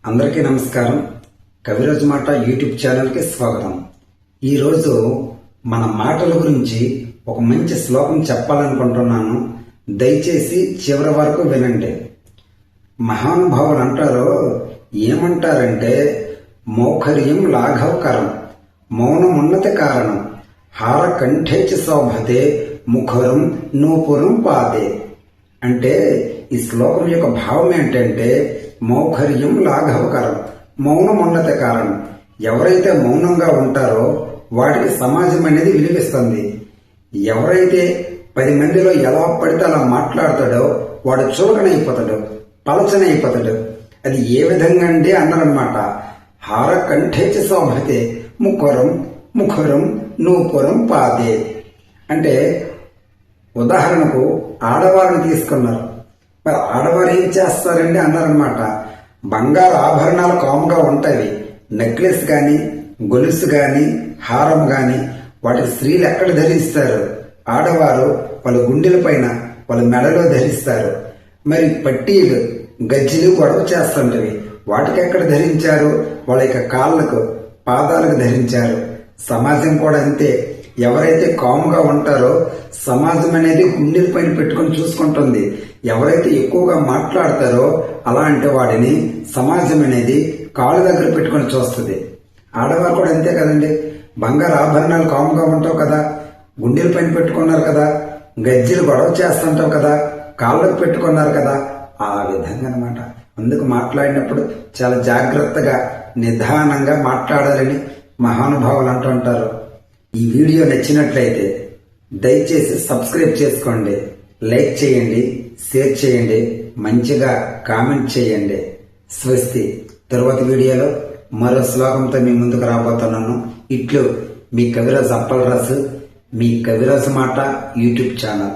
అందరికీ నమస్కారం. కవిరాజ్ మాట యూట్యూబ్ ఛానల్కి స్వాగతం. ఈరోజు మన మాటల గురించి ఒక మంచి శ్లోకం చెప్పాలనుకుంటున్నాను. దయచేసి చివరి వరకు వినండి. మహానుభావులు అంటారు, ఏమంటారంటే మౌఖర్యం లాఘవకరం, మౌనం ఉన్నతి కారణం, హార కంఠేచ శోభతే, ముఖరం నూపురం పాదే. అంటే ఈ శ్లోకం యొక్క భావం ఏంటంటే మౌఖర్యం లాఘవకరం, మౌనం ఉన్నత కారణం. ఎవరైతే మౌనంగా ఉంటారో వాటికి సమాజం అనేది విలువిస్తుంది. ఎవరైతే 10 మందిలో ఎలా పడితే అలా మాట్లాడతాడో వాడు చులకనైపోతాడు, పలచనైపోతాడు. అది ఏ విధంగా అంటే అన్నారనమాట. హార కంఠేచ శోభతే, ముఖరం నూపురం పాదే. అంటే ఉదాహరణకు ఆడవారిని తీసుకున్నారు. మరి ఆడవారు ఏం చేస్తారండి అన్నారనమాట. బంగారు ఆభరణాలు కాముగా ఉంటాయి. నెక్లెస్ గాని, గొలుసు గాని, హారం గాని వాటి స్త్రీలు ఎక్కడ ధరిస్తారు? ఆడవారు వాళ్ళ గుండెల పైన, వాళ్ళ మెడలో ధరిస్తారు. మరి పట్టీలు, గజ్జీలు గొడవ చేస్తుంటవి. వాటికి ఎక్కడ ధరించారు? వాళ్ళ యొక్క కాళ్ళకు, పాదాలకు ధరించారు. సమాజం కూడా అంతే. ఎవరైతే కాముగా ఉంటారో సమాజం అనేది గుండెల పైన పెట్టుకుని చూసుకుంటుంది. ఎవరైతే ఎక్కువగా మాట్లాడతారో అలాంటి వాడిని సమాజం అనేది కాళ్ళ దగ్గర పెట్టుకుని చూస్తుంది. ఆడవారు కూడా అంతే కదండి. బంగారు ఆభరణాలు కాముగా ఉంటావు కదా, గుండెల పైన పెట్టుకున్నారు కదా, గజ్జీలు గొడవ చేస్తుంటావు కదా, కాళ్ళకు పెట్టుకున్నారు కదా, ఆ విధంగా అనమాట. అందుకు మాట్లాడినప్పుడు చాలా జాగ్రత్తగా, నిదానంగా మాట్లాడాలని మహానుభావులు అంటుంటారు. ఈ వీడియో నచ్చినట్లయితే దయచేసి సబ్స్క్రైబ్ చేసుకోండి, లైక్ చేయండి, షేర్ చేయండి, మంచిగా కామెంట్ చేయండి. స్వస్తి. తరువాతి వీడియోలో మరో శ్లోకంతో మీ ముందుకు రాబోతున్నాను. ఇట్లు మీ కవిరాజ్ అప్పలరాజు, మీ కవిరాజు మాట యూట్యూబ్ ఛానల్.